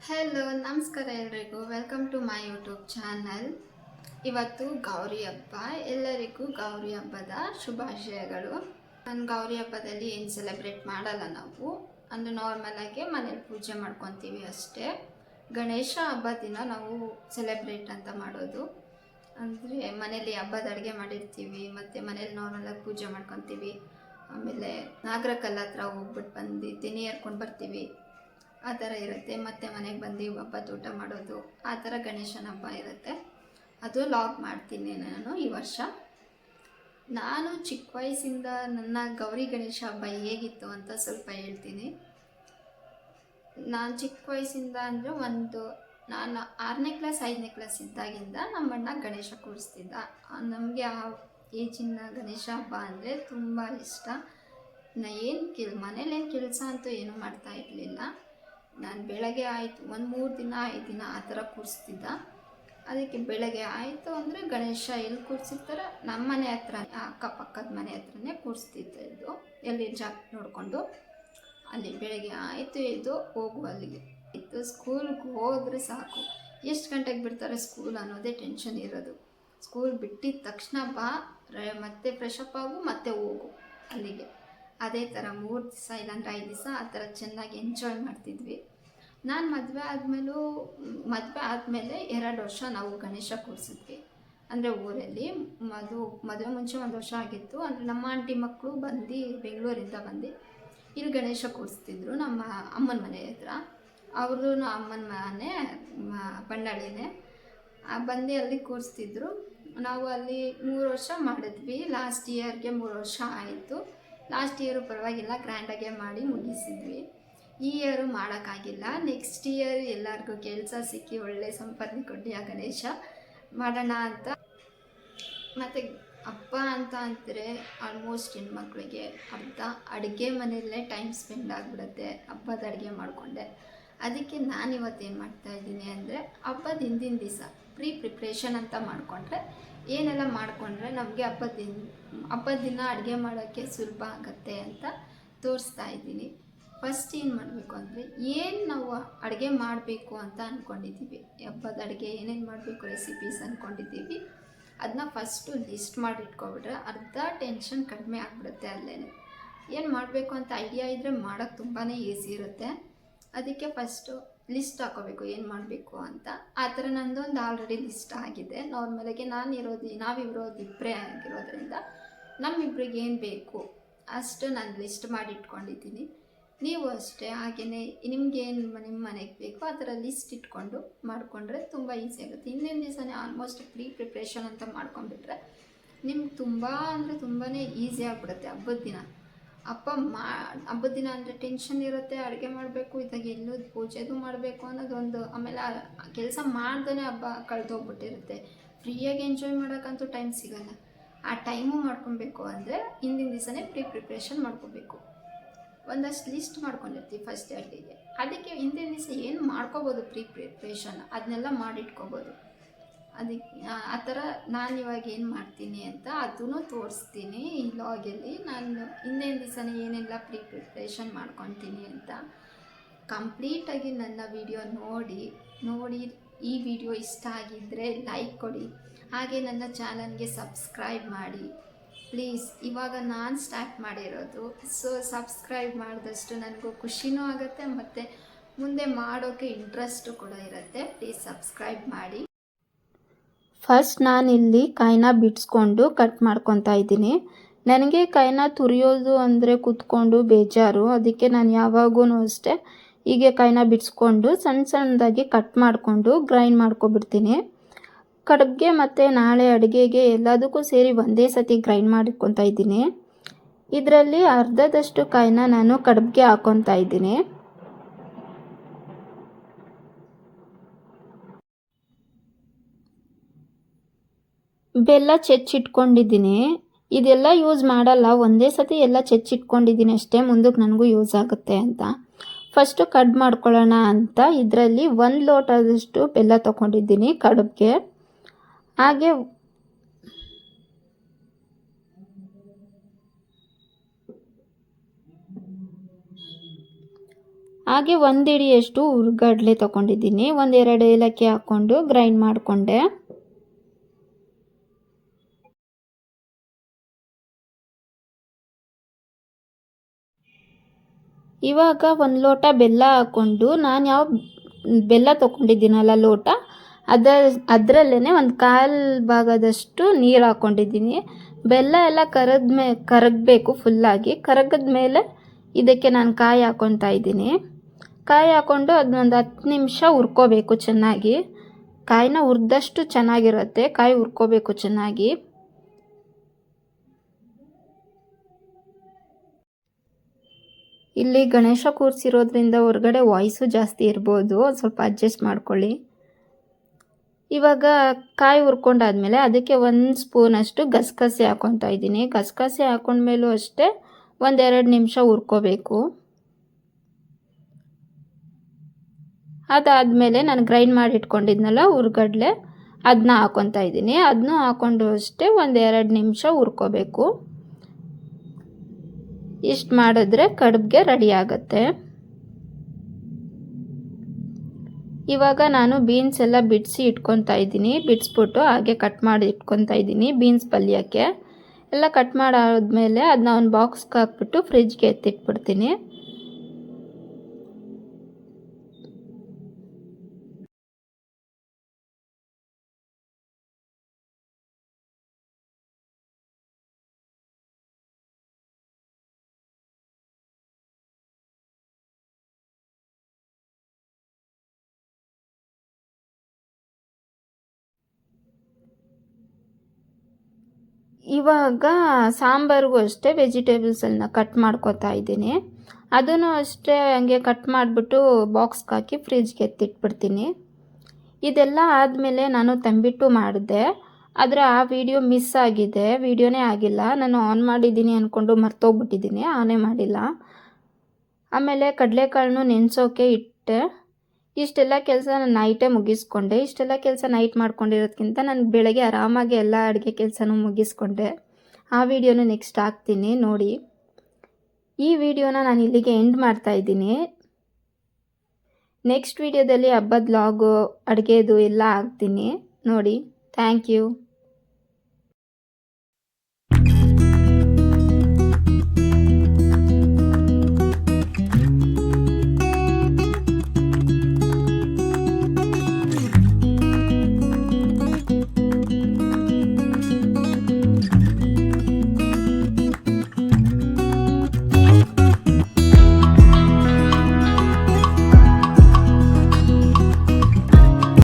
Hello ನಮಸ್ಕಾರ ಎಲ್ರಿಗೂ welcome to my YouTube channel. ಇವತ್ತು ಗೌರಿ ಹಬ್ಬ. ಎಲ್ಲರಿಗೂ ಗೌರಿ ಹಬ್ಬದ ಶುಭಾಶಯಗಳು. ನಾನು ಗೌರಿ ಹಬ್ಬದಲ್ಲಿ ಏನು ಸೆಲೆಬ್ರೇಟ್ ಮಾಡಲ್ಲ. ನಾವು ಅಂದರೆ ನಾರ್ಮಲಾಗಿ ಮನೇಲಿ ಪೂಜೆ ಮಾಡ್ಕೊತೀವಿ ಅಷ್ಟೇ. ಗಣೇಶ ಹಬ್ಬ ದಿನ ನಾವು ಸೆಲೆಬ್ರೇಟ್ ಅಂತ ಮಾಡೋದು. ಅಂದರೆ ಮನೇಲಿ ಹಬ್ಬದ ಅಡುಗೆ ಮಾಡಿರ್ತೀವಿ ಮತ್ತು ಮನೇಲಿ ನಾರ್ಮಲಾಗಿ ಪೂಜೆ ಮಾಡ್ಕೊತೀವಿ. ಆಮೇಲೆ ನಾಗರ ಕಲ್ಲ ಹತ್ರ ಹೋಗ್ಬಿಟ್ಟು ಬಂದು ತೆನೆ ಹರ್ಕೊಂಡು ಬರ್ತೀವಿ, ಆ ಥರ ಇರುತ್ತೆ. ಮತ್ತು ಮನೆಗೆ ಬಂದು ಹಬ್ಬದ ಊಟ ಮಾಡೋದು, ಆ ಥರ ಗಣೇಶನ ಹಬ್ಬ ಇರುತ್ತೆ. ಅದು ಲಾಗ್ ಮಾಡ್ತೀನಿ ನಾನು ಈ ವರ್ಷ. ನಾನು ಚಿಕ್ಕ ವಯಸ್ಸಿಂದ ನನ್ನ ಗೌರಿ ಗಣೇಶ ಹಬ್ಬ ಹೇಗಿತ್ತು ಅಂತ ಸ್ವಲ್ಪ ಹೇಳ್ತೀನಿ. ನಾನು ಚಿಕ್ಕ ವಯಸ್ಸಿಂದ ಅಂದರೆ ನಾನು 6ನೇ ಕ್ಲಾಸ್ 5ನೇ ಕ್ಲಾಸ್ ಇದ್ದಾಗಿಂದ ನಮ್ಮಣ್ಣ ಗಣೇಶ ಕೂರಿಸ್ತಿದ್ದ. ನಮಗೆ ಆ ಏಜಿನ ಗಣೇಶ ಹಬ್ಬ ಅಂದರೆ ತುಂಬ ಇಷ್ಟ. ಮನೇಲೇನು ಕೆಲಸ ಅಂತೂ ಏನೂ ಮಾಡ್ತಾ ಇರಲಿಲ್ಲ. ನಾನು ಬೆಳಗ್ಗೆ ಆಯಿತು ಒಂದು 3 ದಿನ 5 ದಿನ ಆ ಥರ ಕೂರಿಸ್ತಿದ್ದ. ಅದಕ್ಕೆ ಬೆಳಗ್ಗೆ ಆಯಿತು ಅಂದರೆ ಗಣೇಶ ಎಲ್ಲಿ ಕೂರಿಸಿರ್ತಾರೆ ನಮ್ಮ ಮನೆ ಹತ್ರ, ಅಕ್ಕಪಕ್ಕದ ಮನೆ ಹತ್ರನೇ ಕೂರಿಸ್ತಿದ್ದು. ಎಲ್ಲಿ ಜಾಗ ನೋಡಿಕೊಂಡು ಅಲ್ಲಿ ಬೆಳಗ್ಗೆ ಆಯಿತು ಎದ್ದು ಹೋಗು ಅಲ್ಲಿಗೆ ಇತ್ತು. ಸ್ಕೂಲ್ಗೆ ಹೋದರೆ ಸಾಕು, ಎಷ್ಟು ಗಂಟೆಗೆ ಬಿಡ್ತಾರೆ ಸ್ಕೂಲ್ ಅನ್ನೋದೇ ಟೆನ್ಷನ್ ಇರೋದು. ಸ್ಕೂಲ್ ಬಿಟ್ಟಿದ ತಕ್ಷಣ ಬಾ, ಮತ್ತೆ ಫ್ರೆಶಪ್ ಆಗು, ಮತ್ತೆ ಹೋಗು ಅಲ್ಲಿಗೆ. ಅದೇ ಥರ 3 ದಿವಸ ಇಲ್ಲಾಂದ್ರೆ 5 ದಿವಸ ಆ ಥರ ಚೆನ್ನಾಗಿ ಎಂಜಾಯ್ ಮಾಡ್ತಿದ್ವಿ. ನಾನು ಮದುವೆ ಆದಮೇಲೆ 2 ವರ್ಷ ನಾವು ಗಣೇಶ ಕೂರಿಸಿದ್ವಿ. ಅಂದರೆ ಊರಲ್ಲಿ ಮದುವೆ ಮುಂಚೆ 1 ವರ್ಷ ಆಗಿತ್ತು. ಅಂದರೆ ನಮ್ಮ ಆಂಟಿ ಮಕ್ಕಳು ಬಂದು ಬೆಂಗಳೂರಿಂದ ಬಂದು ಇಲ್ಲಿ ಗಣೇಶ ಕೂರಿಸ್ತಿದ್ರು ನಮ್ಮ ಅಮ್ಮನ ಮನೆ ಹತ್ರ. ಅವ್ರದ್ದು ಅಮ್ಮನ ಮನೆ ಬಣ್ಣಳ್ಳಿನೇ. ಬಂದು ಅಲ್ಲಿ ಕೂರಿಸ್ತಿದ್ರು. ನಾವು ಅಲ್ಲಿ 3 ವರ್ಷ ಮಾಡಿದ್ವಿ. ಲಾಸ್ಟ್ ಇಯರ್ಗೆ 3 ವರ್ಷ ಆಯಿತು. ಲಾಸ್ಟ್ ಇಯರು ಪರವಾಗಿಲ್ಲ, ಗ್ರ್ಯಾಂಡಾಗೆ ಮಾಡಿ ಮುಗಿಸಿದ್ವಿ. ಈ ಇಯರು ಮಾಡೋಕ್ಕಾಗಿಲ್ಲ. ನೆಕ್ಸ್ಟ್ ಇಯರ್ ಎಲ್ಲರಿಗೂ ಕೆಲಸ ಸಿಕ್ಕಿ ಒಳ್ಳೆ ಸಂಪಾದನೆ ಕೊಟ್ಟು ಆ ಗಣೇಶ ಮಾಡೋಣ ಅಂತ. ಮತ್ತು ಹಬ್ಬ ಅಂತ ಅಂದರೆ ಆಲ್ಮೋಸ್ಟ್ ಹೆಣ್ಮಕ್ಳಿಗೆ ಅರ್ಧ ಅಡುಗೆ ಮನೆಯಲ್ಲೇ ಟೈಮ್ ಸ್ಪೆಂಡ್ ಆಗಿಬಿಡುತ್ತೆ, ಹಬ್ಬದ ಅಡುಗೆ ಮಾಡಿಕೊಂಡೆ. ಅದಕ್ಕೆ ನಾನು ಇವತ್ತೇನು ಮಾಡ್ತಾಯಿದ್ದೀನಿ ಅಂದರೆ ಹಬ್ಬದ ಹಿಂದಿನ ದಿವಸ ಪ್ರಿಪ್ರೇಷನ್ ಅಂತ ಮಾಡಿಕೊಂಡ್ರೆ ಏನೆಲ್ಲ ಮಾಡಿಕೊಂಡ್ರೆ ನಮಗೆ ಹಬ್ಬದ ದಿನ ಅಡುಗೆ ಮಾಡೋಕ್ಕೆ ಸುಲಭ ಆಗುತ್ತೆ ಅಂತ ತೋರಿಸ್ತಾ ಇದ್ದೀನಿ. ಫಸ್ಟ್ ಏನು ಮಾಡಬೇಕು ಅಂದರೆ ಏನು ನಾವು ಅಡುಗೆ ಮಾಡಬೇಕು ಅಂತ ಅಂದ್ಕೊಂಡಿದ್ದೀವಿ, ಹಬ್ಬದ ಅಡುಗೆ ಏನೇನು ಮಾಡಬೇಕು ರೆಸಿಪೀಸ್ ಅಂದ್ಕೊಂಡಿದ್ದೀವಿ, ಅದನ್ನ ಫಸ್ಟು ಲಿಸ್ಟ್ ಮಾಡಿಟ್ಕೊಬಿಟ್ರೆ ಅರ್ಧ ಟೆನ್ಷನ್ ಕಡಿಮೆ ಆಗಿಬಿಡುತ್ತೆ. ಅಲ್ಲೇ ಏನು ಮಾಡಬೇಕು ಅಂತ ಐಡಿಯಾ ಇದ್ದರೆ ಮಾಡೋಕ್ಕೆ ತುಂಬಾ ಈಸಿ ಇರುತ್ತೆ. ಅದಕ್ಕೆ ಫಸ್ಟು ಲಿಸ್ಟ್ ಹಾಕೋಬೇಕು ಏನು ಮಾಡಬೇಕು ಅಂತ. ಆ ಥರ ನಂದೊಂದು ಆಲ್ರೆಡಿ ಲಿಸ್ಟ್ ಆಗಿದೆ. ನಾರ್ಮಲಾಗಿ ನಾವಿರೋದು ಇಬ್ಬರೇ ಆಗಿರೋದ್ರಿಂದ ನಮ್ಮಿಬ್ರಿಗೆ ಏನು ಬೇಕು ಅಷ್ಟು ನಾನು ಲಿಸ್ಟ್ ಮಾಡಿ ಇಟ್ಕೊಂಡಿದ್ದೀನಿ. ನೀವು ಅಷ್ಟೇ ಹಾಗೆಯೇ ನಿಮಗೇನು ನಿಮ್ಮ ಮನೆಗೆ ಬೇಕೋ ಆ ಥರ ಲಿಸ್ಟ್ ಇಟ್ಕೊಂಡು ಮಾಡಿಕೊಂಡ್ರೆ ತುಂಬ ಈಸಿ ಆಗುತ್ತೆ. ಹಿಂದಿನ ದಿವಸನೇ ಆಲ್ಮೋಸ್ಟ್ ಪ್ರಿಪ್ರೇಷನ್ ಅಂತ ಮಾಡ್ಕೊಂಡ್ಬಿಟ್ರೆ ನಿಮ್ಗೆ ತುಂಬ ಅಂದರೆ ತುಂಬಾ ಈಸಿ ಆಗಿಬಿಡುತ್ತೆ. ಹಬ್ಬದ ದಿನ ಅಂದರೆ ಟೆನ್ಷನ್ ಇರುತ್ತೆ, ಅಡುಗೆ ಮಾಡಬೇಕು, ಇದಾಗ ಎಲ್ಲೂ ಪೂಜೆದು ಮಾಡಬೇಕು ಅನ್ನೋದೊಂದು. ಆಮೇಲೆ ಕೆಲಸ ಮಾಡ್ದೇ ಹಬ್ಬ ಕಳೆದೋಗ್ಬಿಟ್ಟಿರುತ್ತೆ. ಫ್ರೀಯಾಗಿ ಎಂಜಾಯ್ ಮಾಡೋಕ್ಕಂತೂ ಟೈಮ್ ಸಿಗೋಲ್ಲ. ಆ ಟೈಮು ಮಾಡ್ಕೊಬೇಕು ಅಂದರೆ ಹಿಂದಿನ ದಿವಸನೇ ಪ್ರಿಪ್ರೇಷನ್ ಮಾಡ್ಕೋಬೇಕು. ಒಂದಷ್ಟು ಲಿಸ್ಟ್ ಮಾಡ್ಕೊಂಡಿರ್ತೀವಿ ಫಸ್ಟ್ ಅಡುಗೆಗೆ. ಅದಕ್ಕೆ ಹಿಂದಿನ ದಿವಸ ಏನು ಮಾಡ್ಕೋಬೋದು ಪ್ರಿಪ್ರೇಷನ್ ಅದನ್ನೆಲ್ಲ ಮಾಡಿಟ್ಕೋಬೋದು. ಅದಕ್ಕೆ ಆ ಥರ ನಾನು ಇವಾಗ ಏನು ಮಾಡ್ತೀನಿ ಅಂತ ಅದನ್ನು ತೋರಿಸ್ತೀನಿ ಈ ಲಾಗಲ್ಲಿ. ನಾನು ಹಿಂದಿನ ದಿವಸನೇ ಏನೆಲ್ಲ ಪ್ರಿಪ್ರೇಷನ್ ಮಾಡ್ಕೊತೀನಿ ಅಂತ. ಕಂಪ್ಲೀಟಾಗಿ ನನ್ನ ವಿಡಿಯೋ ನೋಡಿ ಈ ವಿಡಿಯೋ ಇಷ್ಟ ಆಗಿದ್ದರೆ ಲೈಕ್ ಕೊಡಿ, ಹಾಗೆ ನನ್ನ ಚಾನಲ್ಗೆ ಸಬ್ಸ್ಕ್ರೈಬ್ ಮಾಡಿ ಪ್ಲೀಸ್. ಇವಾಗ ನಾನು ಸ್ಟಾರ್ಟ್ ಮಾಡಿರೋದು, ಸೊ ಸಬ್ಸ್ಕ್ರೈಬ್ ಮಾಡಿದಷ್ಟು ನನಗೂ ಖುಷಿನೂ ಆಗುತ್ತೆ ಮತ್ತು ಮುಂದೆ ಮಾಡೋಕ್ಕೆ ಇಂಟ್ರೆಸ್ಟು ಕೂಡ ಇರುತ್ತೆ. ಪ್ಲೀಸ್ ಸಬ್ಸ್ಕ್ರೈಬ್ ಮಾಡಿ. ಫಸ್ಟ್ ನಾನಿಲ್ಲಿ ಕಾಯಿನ ಬಿಡಿಸ್ಕೊಂಡು ಕಟ್ ಮಾಡ್ಕೊತಾ ಇದ್ದೀನಿ. ನನಗೆ ಕಾಯಿನ ತುರಿಯೋದು ಅಂದರೆ ಕೂತ್ಕೊಂಡು ಬೇಜಾರು. ಅದಕ್ಕೆ ನಾನು ಯಾವಾಗೂ ಅಷ್ಟೇ ಹೀಗೆ ಕಾಯಿನ ಬಿಡಿಸ್ಕೊಂಡು ಸಣ್ಣದಾಗಿ ಕಟ್ ಮಾಡಿಕೊಂಡು ಗ್ರೈಂಡ್ ಮಾಡ್ಕೊಬಿಡ್ತೀನಿ. ಕಡುಬಿಗೆ ಮತ್ತು ನಾಳೆ ಅಡುಗೆಗೆ ಎಲ್ಲದಕ್ಕೂ ಸೇರಿ ಒಂದೇ ಸತಿ ಗ್ರೈಂಡ್ ಮಾಡಿಟ್ಕೊತಾ ಇದ್ದೀನಿ. ಇದರಲ್ಲಿ ಅರ್ಧದಷ್ಟು ಕಾಯಿನ ನಾನು ಕಡುಬಿಗೆ ಹಾಕ್ಕೊತಾ ಇದ್ದೀನಿ. ಬೆಲ್ಲ ಚೆಚ್ಚಿಟ್ಕೊಂಡಿದ್ದೀನಿ. ಇದೆಲ್ಲ ಯೂಸ್ ಮಾಡಲ್ಲ, ಒಂದೇ ಸತಿ ಎಲ್ಲ ಚೆಚ್ಚಿಟ್ಕೊಂಡಿದ್ದೀನಿ ಅಷ್ಟೇ, ಮುಂದಕ್ಕೆ ನನಗೂ ಯೂಸ್ ಆಗುತ್ತೆ ಅಂತ. ಫಸ್ಟು ಕಡ್ ಮಾಡ್ಕೊಳ್ಳೋಣ ಅಂತ ಇದರಲ್ಲಿ 1 ಲೋಟದಷ್ಟು ಬೆಲ್ಲ ತೊಗೊಂಡಿದ್ದೀನಿ ಕಡುಬಿಗೆ. ಹಾಗೆ ಹಾಗೆ 1 ಹಿಡಿಯಷ್ಟು ಹುರ್ಗಡ್ಲೆ ತೊಗೊಂಡಿದ್ದೀನಿ. 1-2 ಏಲಕ್ಕಿ ಹಾಕ್ಕೊಂಡು ಗ್ರೈಂಡ್ ಮಾಡಿಕೊಂಡೆ. ಇವಾಗ 1 ಲೋಟ ಬೆಲ್ಲ ಹಾಕ್ಕೊಂಡು ನಾನು ಯಾವ ಬೆಲ್ಲ ತೊಗೊಂಡಿದ್ದೀನಲ್ಲ ಲೋಟ ಅದರಲ್ಲೇ 1/4 ಭಾಗದಷ್ಟು ನೀರು ಹಾಕ್ಕೊಂಡಿದ್ದೀನಿ. ಬೆಲ್ಲ ಎಲ್ಲ ಕರಗಬೇಕು ಫುಲ್ಲಾಗಿ. ಕರಗಿದ ಮೇಲೆ ಇದಕ್ಕೆ ನಾನು ಕಾಯಿ ಹಾಕ್ಕೊತಾ ಇದ್ದೀನಿ. ಕಾಯಿ ಹಾಕ್ಕೊಂಡು ಅದನ್ನೊಂದು 10 ನಿಮಿಷ ಹುರ್ಕೋಬೇಕು ಚೆನ್ನಾಗಿ. ಕಾಯಿನ ಹುರಿದಷ್ಟು ಚೆನ್ನಾಗಿರುತ್ತೆ, ಕಾಯಿ ಹುರ್ಕೋಬೇಕು ಚೆನ್ನಾಗಿ. ಇಲ್ಲಿ ಗಣೇಶ ಕೂರಿಸಿರೋದ್ರಿಂದ ಹೊರಗಡೆ ವಾಯ್ಸು ಜಾಸ್ತಿ ಇರ್ಬೋದು, ಸ್ವಲ್ಪ ಅಡ್ಜಸ್ಟ್ ಮಾಡ್ಕೊಳ್ಳಿ. ಇವಾಗ ಕಾಯಿ ಹುರ್ಕೊಂಡಾದ್ಮೇಲೆ ಅದಕ್ಕೆ 1 ಸ್ಪೂನಷ್ಟು ಗಸಗಸೆ ಹಾಕ್ಕೊತಾ ಇದ್ದೀನಿ. ಗಸಗಸೆ ಹಾಕ್ಕೊಂಡ್ಮೇಲೂ ಅಷ್ಟೇ 1-2 ನಿಮಿಷ ಹುರ್ಕೋಬೇಕು. ಅದಾದಮೇಲೆ ನಾನು ಗ್ರೈಂಡ್ ಮಾಡಿ ಇಟ್ಕೊಂಡಿದ್ನಲ್ಲ ಹುರ್ಗಡ್ಲೆ, ಅದನ್ನ ಹಾಕ್ಕೊತಾ ಇದ್ದೀನಿ. ಅದನ್ನೂ ಹಾಕ್ಕೊಂಡು ಅಷ್ಟೇ 1-2 ನಿಮಿಷ ಹುರ್ಕೋಬೇಕು. ಇಷ್ಟು ಮಾಡಿದ್ರೆ ಕಡುಬಿಗೆ ರೆಡಿ ಆಗುತ್ತೆ. ಇವಾಗ ನಾನು ಬೀನ್ಸ್ ಎಲ್ಲ ಬಿಡಿಸಿ ಇಟ್ಕೊತಾ ಇದ್ದೀನಿ. ಬಿಡಿಸ್ಬಿಟ್ಟು ಹಾಗೆ ಕಟ್ ಮಾಡಿ ಇಟ್ಕೊತಾ ಇದ್ದೀನಿ ಬೀನ್ಸ್ ಪಲ್ಯಕ್ಕೆ. ಎಲ್ಲ ಕಟ್ ಮಾಡಾದ್ಮೇಲೆ ಅದನ್ನ ಒಂದು ಬಾಕ್ಸ್ಗೆ ಹಾಕ್ಬಿಟ್ಟು ಫ್ರಿಜ್ಗೆ ಎತ್ತಿಟ್ಬಿಡ್ತೀನಿ. ಇವಾಗ ಸಾಂಬಾರಿಗೂ ಅಷ್ಟೇ ವೆಜಿಟೇಬಲ್ಸನ್ನು ಕಟ್ ಮಾಡ್ಕೊತಾ ಇದ್ದೀನಿ. ಅದನ್ನು ಅಷ್ಟೇ ಹಂಗೆ ಕಟ್ ಮಾಡಿಬಿಟ್ಟು ಬಾಕ್ಸ್ಗೆ ಹಾಕಿ ಫ್ರಿಜ್ಗೆ ಎತ್ತಿಟ್ಬಿಡ್ತೀನಿ. ಇದೆಲ್ಲ ಆದಮೇಲೆ ನಾನು ತಂಬಿಟ್ಟು ಮಾಡಿದೆ, ಆದರೆ ಆ ವಿಡಿಯೋ ಮಿಸ್ ಆಗಿದೆ, ವಿಡಿಯೋನೇ ಆಗಿಲ್ಲ. ನಾನು ಆನ್ ಮಾಡಿದ್ದೀನಿ ಅಂದ್ಕೊಂಡು ಮರ್ತೋಗ್ಬಿಟ್ಟಿದ್ದೀನಿ, ಆನೇ ಮಾಡಿಲ್ಲ. ಆಮೇಲೆ ಕಡಲೆಕಾಳನ್ನು ನೆನೆಸೋಕೆ ಇಟ್ಟೆ. ಇಷ್ಟೆಲ್ಲ ಕೆಲಸ ನಾನು ನೈಟೇ ಮುಗಿಸ್ಕೊಂಡೆ. ಇಷ್ಟೆಲ್ಲ ಕೆಲಸ ನೈಟ್ ಮಾಡ್ಕೊಂಡಿರೋದಕ್ಕಿಂತ ನಾನು ಬೆಳಗ್ಗೆ ಆರಾಮಾಗಿ ಎಲ್ಲ ಅಡುಗೆ ಕೆಲಸನೂ ಮುಗಿಸ್ಕೊಂಡೆ. ಆ ವಿಡಿಯೋನು ನೆಕ್ಸ್ಟ್ ಹಾಕ್ತೀನಿ ನೋಡಿ. ಈ ವಿಡಿಯೋನ ನಾನು ಇಲ್ಲಿಗೆ ಎಂಡ್ ಮಾಡ್ತಾಯಿದ್ದೀನಿ. ನೆಕ್ಸ್ಟ್ ವಿಡಿಯೋದಲ್ಲಿ ಹಬ್ಬದ ವ್ಲಾಗು, ಅಡುಗೆದು ಎಲ್ಲ ಹಾಕ್ತೀನಿ ನೋಡಿ. Thank you.